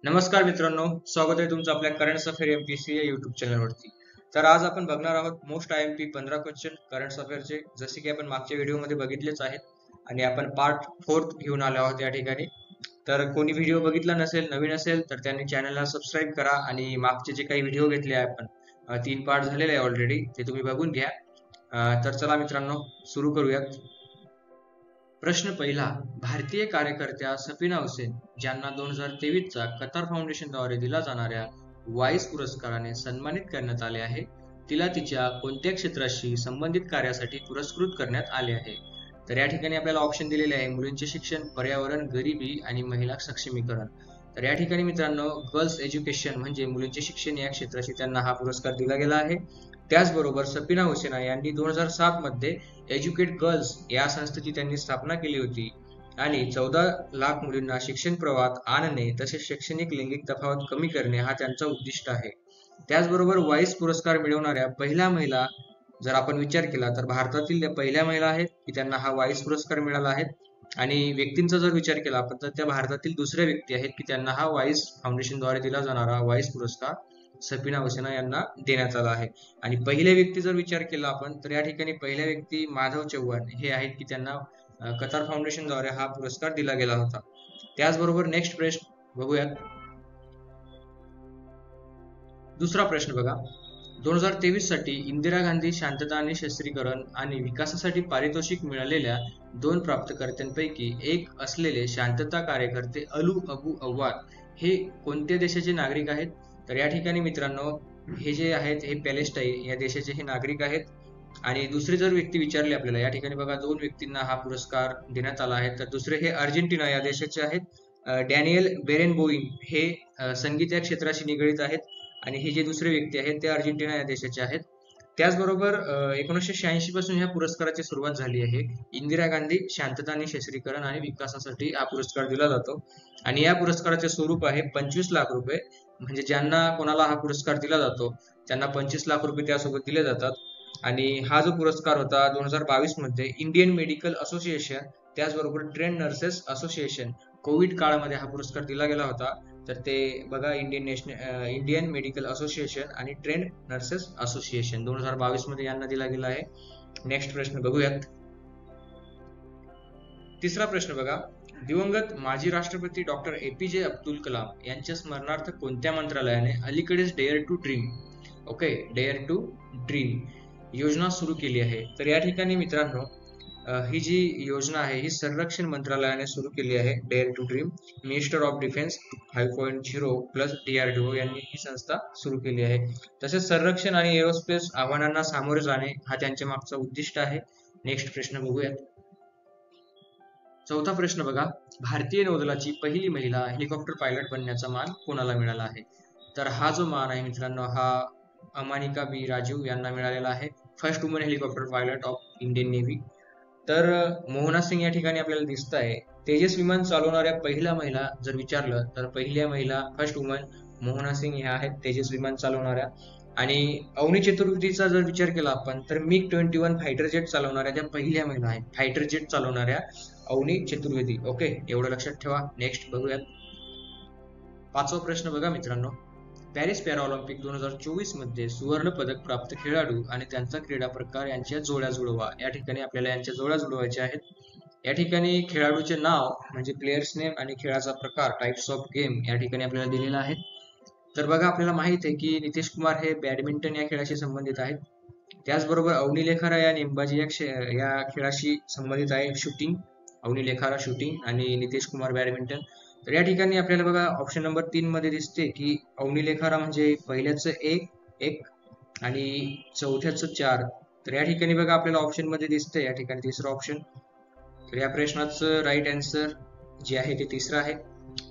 नमस्कार मित्रांनो, स्वागत आहे तुमचं आपल्या करंट अफेअर एमपीसी या युट्यूब चॅनलवरती. तर आज आपण बघणार आहोत मोस्ट आयएमपी 15 क्वेश्चन करंट अफेअरचे, जसे की आपण मागच्या व्हिडिओमध्ये बघितलेच आहेत. आणि आपण पार्ट 4 घेऊन आलो आहोत या ठिकाणी. तर कोणी व्हिडिओ बघितला नसेल, नवीन असेल तर त्यांनी चॅनलला सबस्क्राईब करा आणि मागचे जे काही व्हिडिओ घेतले आहे आपण 3 पार्ट झालेले आहे ऑलरेडी, ते तुम्ही बघून घ्या. तर चला मित्रांनो, सुरू करूयात. प्रश्न पहिला, भारतीय कार्यकर्त्या सफीना हुसेन ज्यांना 2023चा कतार फाउंडेशनद्वारे दिला जाणाऱ्या वाईस पुरस्काराने सन्मानित करण्यात आले आहे, तिला तिच्या कोणत्या क्षेत्राशी संबंधित कार्यासाठी पुरस्कृत करण्यात आले आहे? तर या ठिकाणी आपल्याला ऑप्शन दिलेले आहे: मुलींचे शिक्षण, पर्यावरण, गरिबी आणि महिला सक्षमीकरण. तर या ठिकाणी मित्रांनो, गर्ल्स एज्युकेशन म्हणजे मुलींचे शिक्षण या क्षेत्राशी त्यांना हा पुरस्कार दिला गेला आहे. त्याचबरोबर सफीना हुसेन यांनी 2007 मध्ये एज्युकेट गर्ल्स या संस्थेची त्यांनी स्थापना केली होती आणि 14 लाख मुलींना शिक्षण प्रवाहात आणणे तसेच शैक्षणिक लैंगिक तफावत कमी करणे हा त्यांचा उद्दिष्ट आहे. त्याचबरोबर वाईस पुरस्कार मिळवणाऱ्या पहिल्या महिला जर आपण विचार केला तर भारतातील पहिल्या महिला आहेत की त्यांना हा वाईस पुरस्कार मिळाला आहे. आणि व्यक्तींचा जर विचार केला आपण तर त्या भारतातील दुसऱ्या व्यक्ती आहेत की त्यांना हा वाईस फाउंडेशनद्वारे दिला जाणारा वाईस पुरस्कार सफीना हुसेन यांना देण्यात आला आहे. आणि पहिल्या व्यक्ती जर विचार केला आपण तर या ठिकाणी पहिल्या व्यक्ती माधव चव्हाण हे आहेत की त्यांना कतार फाउंडेशनद्वारे हा पुरस्कार दिला गेला होता. त्याचबरोबर नेक्स्ट प्रश्न बघूयात. दुसरा प्रश्न बघा, 2023 साठी इंदिरा गांधी शांतता आणि सशस्त्रीकरण आणि विकासासाठी पारितोषिक मिळालेल्या 2 प्राप्तकर्त्यांपैकी एक असलेले शांतता कार्यकर्ते अलू अबू अव्वाद हे कोणत्या देशाचे नागरिक आहेत? तर या ठिकाणी मित्रांनो, हे जे आहेत हे पॅलेस्टाईन या देशाचे हे नागरिक आहेत. आणि दुसरे जर व्यक्ती विचारले आपल्याला, या ठिकाणी बघा 2 व्यक्तींना हा पुरस्कार देण्यात आला आहे. तर दुसरे हे अर्जेंटिना या देशाचे आहेत. डॅनियल बेरेनबोईम हे संगीत या क्षेत्राशी निगडित आहेत. आणि हे जे दुसरे व्यक्ती आहेत ते अर्जेंटिना या देशाचे आहेत. त्याचबरोबर 1986 पासून ह्या पुरस्काराची सुरुवात झाली आहे. इंदिरा गांधी शांतता आणि सशस्त्रीकरण आणि विकासासाठी हा पुरस्कार दिला जातो. आणि या पुरस्काराचे स्वरूप आहे 25 लाख रुपये. म्हणजे ज्यांना कोणाला हा पुरस्कार दिला जातो त्यांना 25 लाख रुपये त्यासोबत दिले जातात. आणि हा जो पुरस्कार होता 2022 मध्ये इंडियन मेडिकल असोसिएशन त्याचबरोबर ट्रेन नर्सेस असोसिएशन कोविड काळामध्ये हा पुरस्कार दिला गेला होता. तर ते बघा, इंडियन मेडिकल असोसिएशन आणि ट्रेंड नर्सेस असोसिएशन 2022 मध्ये यांना दिला गेला आहे. नेक्स्ट प्रश्न बघूयात. तिसरा प्रश्न बघा, दिवंगत माजी राष्ट्रपती डॉक्टर एपीजे अब्दुल कलाम यांच्या स्मरणार्थ कोणत्या मंत्रालयाने अलीकडेच डेअर टू ड्रीम योजना सुरू केली आहे? तर या ठिकाणी मित्रांनो, ही जी योजना आहे ही संरक्षण मंत्रालयाने सुरू केली आहे. Dare to dream minister of defence 5.0 plus DRDO यांनी ही संस्था सुरू केली आहे. तसेच संरक्षण आणि एरोस्पेस आव्हानांना सामोरे जाणे हा त्यांच्या मागचा उद्दिष्ट आहे. नेक्स्ट प्रश्न बघूयात. चौथा प्रश्न बघा, भारतीय नौदलाची पहिली महिला हेलिकॉप्टर पायलट बनण्याचा मान कोणाला मिळाला आहे? तर हा जो मान आहे मित्रांनो, हा अमानिका बी राजीव यांना मिळालेला आहे. First woman helicopter pilot of Indian navy. तर मोहना सिंग या ठिकाणी आपल्याला दिसत आहे. तेजस विमान चालवणाऱ्या पहिल्या महिला जर विचारलं तर पहिल्या महिला फर्स्ट वुमन मोहना सिंग ह्या आहेत तेजस विमान चालवणाऱ्या. आणि अवनी चतुर्वेदीचा जर विचार केला आपण तर MiG-21 फायटर जेट चालवणाऱ्या त्या पहिल्या महिला आहेत. फायटर जेट चालवणाऱ्या अवनी चतुर्वेदी. ओके, एवढं लक्षात ठेवा. नेक्स्ट बघूयात. पाचवा प्रश्न बघा मित्रांनो, पॅरिस पॅराऑलिम्पिक 2024 मध्ये सुवर्ण पदक प्राप्त खेळाडू आणि त्यांचा क्रीडा प्रकार यांच्या जोड्या जुळवा. या ठिकाणी आपल्याला यांच्या जोड्या जुळवायच्या आहेत. या ठिकाणी खेळाडूचे नाव म्हणजे प्लेयर्स नेम आणि खेळाचा प्रकार टाइप्स ऑफ गेम या ठिकाणी आपल्याला दिलेला आहे. तर बघा, आपल्याला माहित आहे की नितेश कुमार हे बॅडमिंटन या खेळाशी संबंधित आहेत. त्याचबरोबर अवनी लेखारा या नेमबाजी या खेळाशी संबंधित आहे. शूटिंग, अवनी लेखारा शूटिंग आणि नितेश कुमार बॅडमिंटन. तर या ठिकाणी आपल्याला बघा ऑप्शन नंबर 3 मध्ये दिसते की अवनी लेखारा म्हणजे पहिल्याच 1 आणि चौथ्याच 4. तर या ठिकाणी बघा आपल्याला ऑप्शन मध्ये दिसते या ठिकाणी तिसरं ऑप्शन. तर या प्रश्नाचं राईट आन्सर जे आहे ते तिसरं आहे.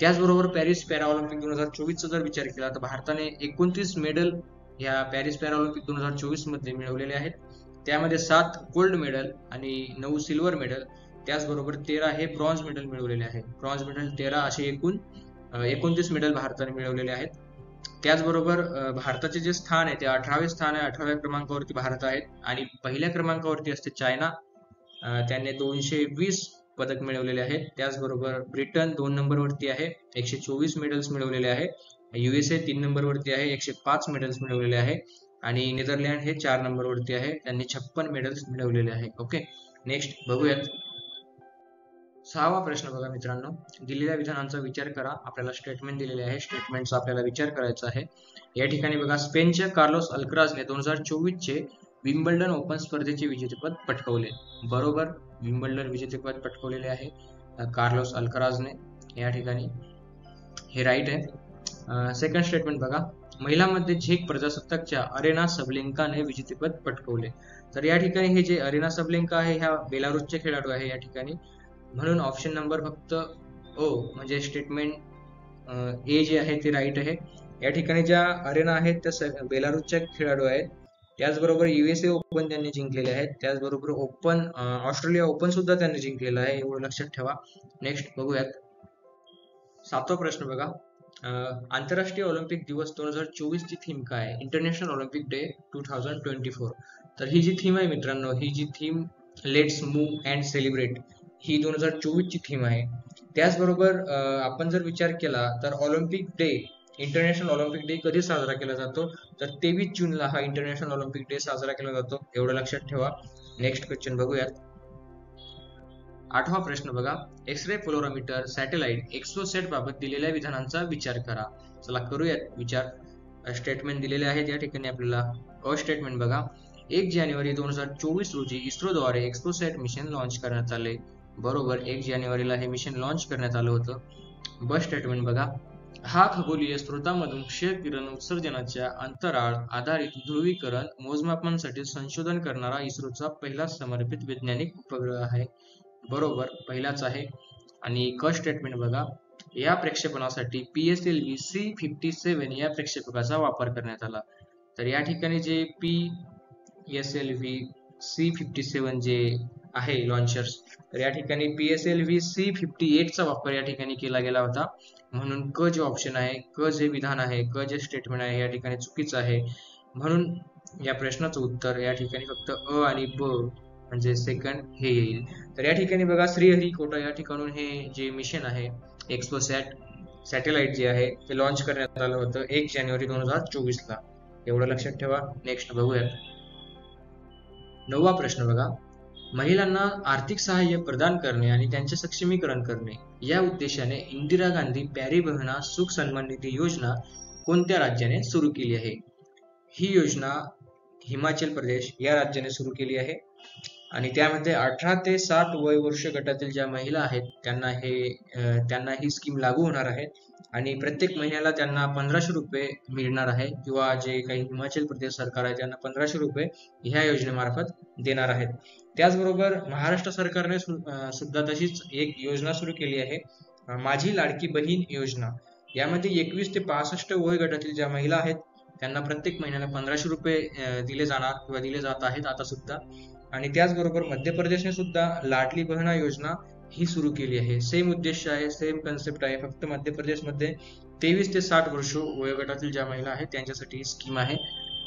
त्याचबरोबर पॅरिस पॅराऑलिम्पिक 2024 चा जर विचार केला तर भारताने 29 मेडल या पॅरिस पॅराऑलिम्पिक 2024 मध्ये मिळवलेले आहेत. त्यामध्ये 7 गोल्ड मेडल आणि 9 सिल्वर मेडल, त्याचबरोबर 13 हे ब्रॉन्झ मेडल मिळवलेले आहेत. ब्रॉन्झ मेडल 13 असे एकूण 29 मेडल भारताने मिळवलेले आहेत. त्याचबरोबर भारताचे जे स्थान आहे ते 18वे स्थान आहे. 18व्या क्रमांकावरती भारत आहे. आणि पहिल्या क्रमांकावरती असते चायना, त्याने 220 पदक मिळवलेले आहेत. त्याचबरोबर ब्रिटन 2 नंबरवरती आहे, 124 मेडल्स मिळवलेले आहे. USA 3 नंबरवरती आहे, 105 मेडल्स मिळवलेले आहे. आणि नेदरलँड हे 4 नंबरवरती आहे, त्यांनी 56 मेडल्स मिळवलेले आहे. ओके, नेक्स्ट बघूयात. 6वा प्रश्न बघा मित्रांनो, दिलेल्या विधानांचा विचार करा. आपल्याला स्टेटमेंट दिलेले आहे, स्टेटमेंटचा आपल्याला विचार करायचा आहे. या ठिकाणी बघा, स्पेनच्या कार्लोस अल्कराजने 2024 चे विम्बल्डन ओपन स्पर्धेचे विजेतेपद पटकावले. बरोबर, विम्बल्डन विजेतेपद पटकावलेले आहे कार्लोस अल्कराजने. या ठिकाणी हे राईट आहे. सेकंड स्टेटमेंट बघा, महिलांमध्ये झेक प्रजासत्ताकच्या अरेना सबलेंकाने विजेतेपद पटकावले. तर या ठिकाणी हे जे अरेना सबलेंका आहे, ह्या बेलारूसचे खेळाडू आहे या ठिकाणी. म्हणून ऑप्शन नंबर फक्त ओ म्हणजे स्टेटमेंट ए जे आहे ते राईट आहे. या ठिकाणी ज्या अरेना आहेत त्या बेलारूसच्या खेळाडू आहेत. त्याचबरोबर USA ओपन त्यांनी जिंकलेले आहेत. त्याचबरोबर ऑस्ट्रेलिया ओपन सुद्धा त्यांनी जिंकलेलं आहे, एवढं लक्षात ठेवा. नेक्स्ट बघूयात. 7वा प्रश्न बघा, आंतरराष्ट्रीय ऑलिम्पिक दिवस 2024 ची थीम काय आहे? International Olympic Day 2024. तर ही जी थीम आहे मित्रांनो, ही जी theme let's move and celebrate ही 2024 ची थीम आहे. त्याचबरोबर आपण जर विचार केला तर Olympic day, international Olympic day कधी साजरा केला जातो? तर 23 जूनला हा इंटरनॅशनल ऑलिम्पिक डे साजरा केला जातो, एवढं लक्षात ठेवा. नेक्स्ट क्वेश्चन बघूयात. 8वा प्रश्न बघा, एक्स-रे पोलरोमीटर सॅटेलाइट एक्सोसेट बाबत दिलेल्या विधानांचा विचार करा. चला करूयात विचार. स्टेटमेंट दिलेले आहेत या ठिकाणी आपल्याला. स्टेटमेंट बघा, 1 जानेवारी 2024 रोजी इस्रोद्वारे एक्सोसेट मिशन लॉन्च करण्यात आले. बरोबर, 1 जानेवारीला हे मिशन लॉन्च करण्यात आलं होतं. स्टेटमेंट बघा, हा खगोलीय स्रोतामधून क्ष किरण उत्सर्जनाच्या अंतराळ आधारित ध्रुवीकरण मोजमापांसाठी संशोधन करणारा इस्रोचा पहिला समर्पित वैज्ञानिक उपग्रह आहे. बरोबर, पहिलाच आहे. आणि स्टेटमेंट बघा, या प्रक्षेपणासाठी PSLV C57 या प्रक्षेपकाचा वापर करण्यात आला. तर या ठिकाणी जे PSLV C57 जे आहे लॉन्चर्स, तर या ठिकाणी PSLV C58 चा वापर या ठिकाणी केला गेला होता. म्हणून जे ऑप्शन आहे, जे विधान आहे, जे स्टेटमेंट आहे या ठिकाणी चुकीचं आहे. म्हणून या प्रश्नाचं उत्तर या ठिकाणी फक्त अ आणि ब म्हणजे सेकंड हे येईल. तर या ठिकाणी बघा, श्रीहरिकोटा या ठिकाणून हे जे मिशन आहे एक्सोसॅट सॅटेलाइट जे आहे ते लॉन्च करण्यात आलं होतं 1 जानेवारी 2024 ला, एवढं लक्षात ठेवा. नेक्स्ट बघूयात. 9वा प्रश्न बघा, महिलांना आर्थिक सहाय्य प्रदान करणे आणि त्यांचे सक्षमीकरण करणे या उद्देशाने इंदिरा गांधी प्यारी बहना सुख सन्मान निधी योजना कोणत्या राज्याने सुरू केली आहे? ही योजना हिमाचल प्रदेश या राज्याने सुरू केली आहे. आणि त्यामध्ये 18 ते 60 वय वर्ष गटातील ज्या महिला आहेत त्यांना ही स्कीम लागू होणार आहे. आणि प्रत्येक महिन्याला त्यांना 1500 रुपये मिळणार आहे, किंवा जे काही हिमाचल प्रदेश सरकार आहे त्यांना 1500 रुपये ह्या योजनेमार्फत देणार आहेत. त्याचबरोबर महाराष्ट्र सरकारने सुद्धा तशीच एक योजना सुरू केली आहे, माझी लाडकी बहीण योजना. यामध्ये 21 ते 65 वय गटातील ज्या महिला आहेत त्यांना प्रत्येक महिन्याला 1500 रुपये दिले जाणार किंवा दिले जात आहेत आता सुद्धा. आणि त्याचबरोबर मध्य प्रदेशने सुद्धा लाडली बहना योजना ही सुरू केली आहे. सेम उद्देश आहे, सेम कन्सेप्ट आहे, फक्त मध्य प्रदेशमध्ये 23 ते 60 वर्ष वयोगटातील ज्या महिला आहेत त्यांच्यासाठी ही स्कीम आहे.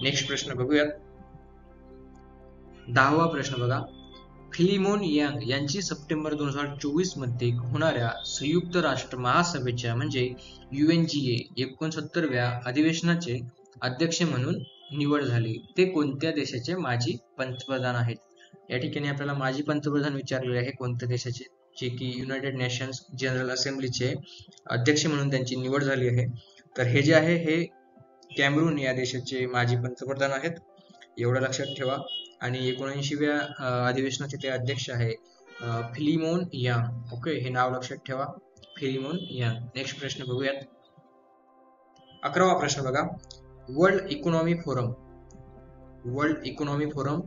नेक्स्ट प्रश्न बघूयात. 10वा प्रश्न बघा, फिलिमोन यांग यांची सप्टेंबर 2024 मध्ये होणाऱ्या संयुक्त राष्ट्र महासभेच्या म्हणजे UNGA 69व्या अधिवेशनाचे अध्यक्ष म्हणून निवड झाली. ते कोणत्या देशाचे माजी पंतप्रधान आहेत? या ठिकाणी आपल्याला माजी पंतप्रधान विचारलेले आहे कोणत्या देशाचे, जे की युनायटेड नेशन्स जनरल असेंब्लीचे अध्यक्ष म्हणून त्यांची निवड झाली आहे. तर हे जे आहे हे कॅमरून या देशाचे माजी पंतप्रधान आहेत, एवढं लक्षात ठेवा. आणि 79व्या अधिवेशनाचे ते अध्यक्ष आहे फिलिमोन यांग. ओके, हे नाव लक्षात ठेवा, फिलिमोन यांग. नेक्स्ट प्रश्न बघूयात. 11वा प्रश्न बघा, world economy forum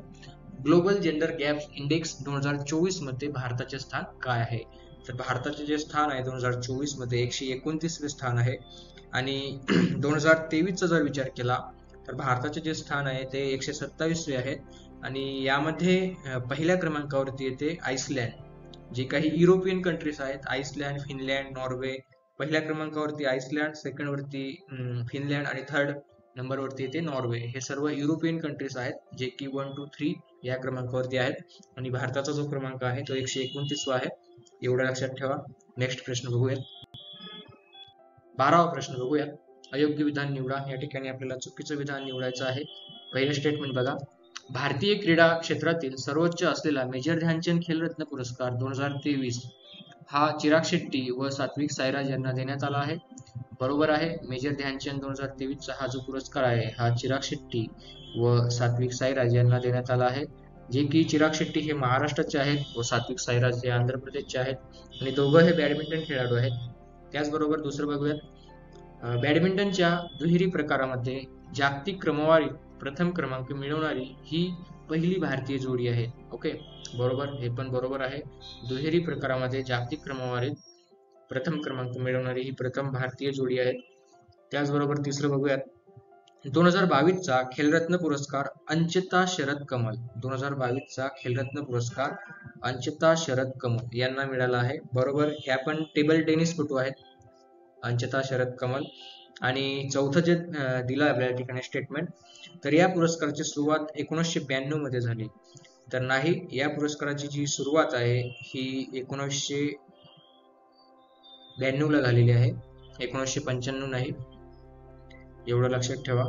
global gender gap index 2024 मध्ये भारताचे स्थान काय आहे? तर भारताचे जे स्थान आहे 2024 मध्ये 129वे स्थान आहे. आणि 2023 चा जर विचार केला तर भारताचे जे स्थान आहे ते 127वे आहे. आणि यामध्ये पहिल्या क्रमांकावरती येते आइसलँड. जे काही युरोपियन कंट्रीज आहेत, आइसलँड, फिनलँड, नॉर्वे, पहिल्या क्रमांकावरती आइसलँड, सेकंड वरती फिनलँड आणि थर्ड नंबरवरती येते नॉर्वे. हे सर्व युरोपियन कंट्रीज आहेत जे की 1, 2, 3 या क्रमांकावरती आहेत. आणि भारताचा जो क्रमांक आहे तो 129वा आहे. एवढं लक्षात ठेवा. नेक्स्ट प्रश्न बघूयात. 12वा प्रश्न बघूयात. अयोग्य विधान निवडा. या ठिकाणी आपल्याला चुकीचं विधान निवडायचं आहे. पहिलं स्टेटमेंट बघा. भारतीय क्रीडा क्षेत्रातील सर्वोच्च असलेला मेजर ध्यानचंद खेलरत्न पुरस्कार 2023 हा चिराग शेट्टी व सात्विक साईराज यांना देण्यात आला आहे. बरोबर आहे. मेजर ध्यानचंद 2023 चा हा जो पुरस्कार आहे हा चिराग शेट्टी व सात्विक साईराज यांना देण्यात आला आहे. जे की चिराग शेट्टी हे महाराष्ट्राचे आहेत व सात्विक साईराज हे आंध्र प्रदेशचे आहेत आणि दोघं हे बॅडमिंटन खेळाडू आहेत. त्याचबरोबर दुसरं बघूयात. बॅडमिंटनच्या दुहेरी प्रकारामध्ये जागतिक क्रमवारीत प्रथम क्रमांक मिळवणारी ही पहिली भारतीय जोडी आहे. ओके, बरोबर, हे पण बरोबर आहे. दुहेरी प्रकारामध्ये जागतिक क्रमवारीत प्रथम क्रमांक मिळवणारी ही प्रथम भारतीय जोडी आहे. त्याचबरोबर तिसरं बघूयात. 2022 चा खेलरत्न पुरस्कार अंचिता शरद कमल 2022 चा खेलरत्न पुरस्कार अंचिता शरद कमल यांना मिळाला आहे. बरोबर, ह्या पण टेबल टेनिसपटू आहेत अंचिता शरद कमल. आणि चौथं जे दिलं आपल्या ठिकाणी स्टेटमेंट, तर या पुरस्काराची सुरुवात 1992 मध्ये झाली. तर नाही, या पुरस्काराची जी सुरुवात आहे ही 1992 ला झालेली आहे, 1995 नाही, एवढं लक्षात ठेवा.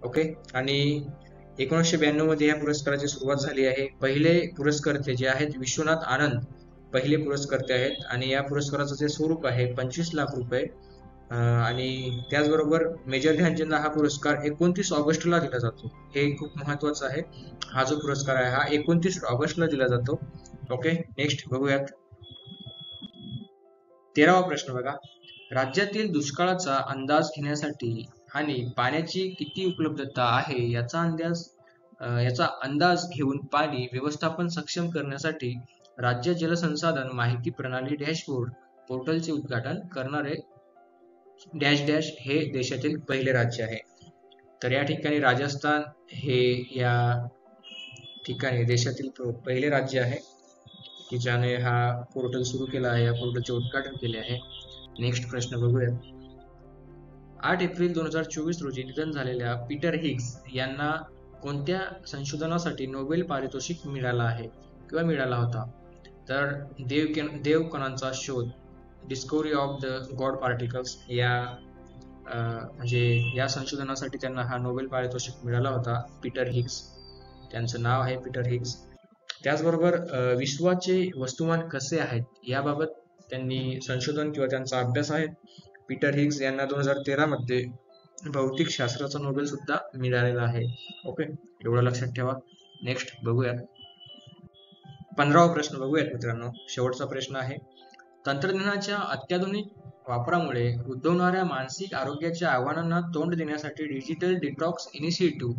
ओके, आणि 1992 मध्ये या पुरस्काराची सुरुवात झाली आहे. पहिले पुरस्कर्ते जे आहेत विश्वनाथ आनंद पहिले पुरस्कर्ते आहेत आणि या पुरस्काराचं जे स्वरूप आहे 25 लाख रुपये. आणि त्याचबरोबर मेजर ध्यानचंद हा पुरस्कार 29 ऑगस्टला दिला जातो. हे खूप महत्वाचं आहे. हा जो पुरस्कार आहे हा 29 ऑगस्टला दिला जातो. ओके, नेक्स्ट बघूयात. 13वा प्रश्न बघा. राज्यातील दुष्काळाचा अंदाज घेण्यासाठी आणि पाण्याची किती उपलब्धता आहे याचा अंदाज घेऊन पाणी व्यवस्थापन सक्षम करण्यासाठी राज्य जलसंसाधन माहिती प्रणाली डॅशबोर्ड पोर्टलचे उद्घाटन करणारे डॅश डॅश हे देशातील पहिले राज्य आहे. तर या ठिकाणी राजस्थान हे या ठिकाणी देशातील पहिले राज्य आहे की ज्याने हा पोर्टल सुरू केला आहे, या पोर्टलचे उद्घाटन केले आहे. नेक्स्ट प्रश्न बघूया. 8 एप्रिल 2024 रोजी निधन झालेल्या पीटर हिग्स यांना कोणत्या संशोधनासाठी नोबेल पारितोषिक मिळाला आहे किंवा मिळाला होता? तर देवकणांचा शोध, discovery of the God particles म्हणजे या संशोधनासाठी त्यांना हा नोबेल पारितोषिक मिळाला होता. पीटर हिग्स, त्यांचं नाव आहे पीटर हिग्स. त्याचबरोबर विश्वाचे वस्तुमान कसे आहेत याबाबत त्यांनी संशोधन किंवा त्यांचा अभ्यास आहे. पीटर हिग्स यांना 2013 मध्ये भौतिक शास्त्राचा नोबेल सुद्धा मिळालेला आहे. ओके, एवढं लक्षात ठेवा. नेक्स्ट बघूयात. 15वा प्रश्न बघूयात मित्रांनो, शेवटचा प्रश्न आहे. तंत्रज्ञानाच्या अत्याधुनिक वापरामुळे उद्भवणाऱ्या मानसिक आरोग्याच्या आव्हानांना तोंड देण्यासाठी डिजिटल डिटॉक्स इनिशिएटिव्ह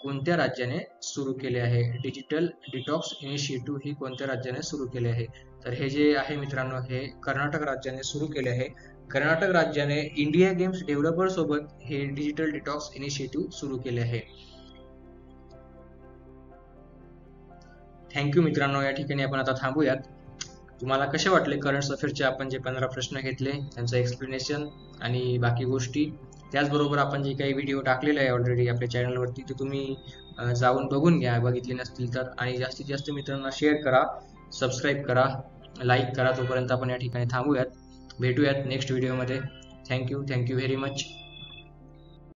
कोणत्या राज्याने सुरू केले आहे? डिजिटल डिटॉक्स इनिशिएटिव्ह ही कोणत्या राज्याने सुरू केले आहे? तर हे जे आहे मित्रांनो, हे कर्नाटक राज्याने सुरू केले आहे. कर्नाटक राज्याने इंडिया गेम्स डेव्हलपर सोबत हे डिजिटल डिटॉक्स इनिशिएटिव्ह सुरू केले आहे. थँक्यू मित्रांनो, या ठिकाणी आपण आता थांबूयात. तुम्हाला कसे वाटले करंट अफेअरचे आपण जे 15 प्रश्न घेतले त्यांचं एक्सप्लेनेशन आणि बाकी गोष्टी, त्याचबरोबर आपण जे काही व्हिडिओ टाकलेले आहे ऑलरेडी आपल्या चॅनलवरती ते तुम्ही जाऊन बघून घ्या बघितले नसतील तर, आणि जास्तीत जास्त मित्रांना शेअर करा, सबस्क्राईब करा, लाईक करा. तोपर्यंत आपण या ठिकाणी थांबूयात. भेटूयात नेक्स्ट व्हिडिओमध्ये. Thank you very much.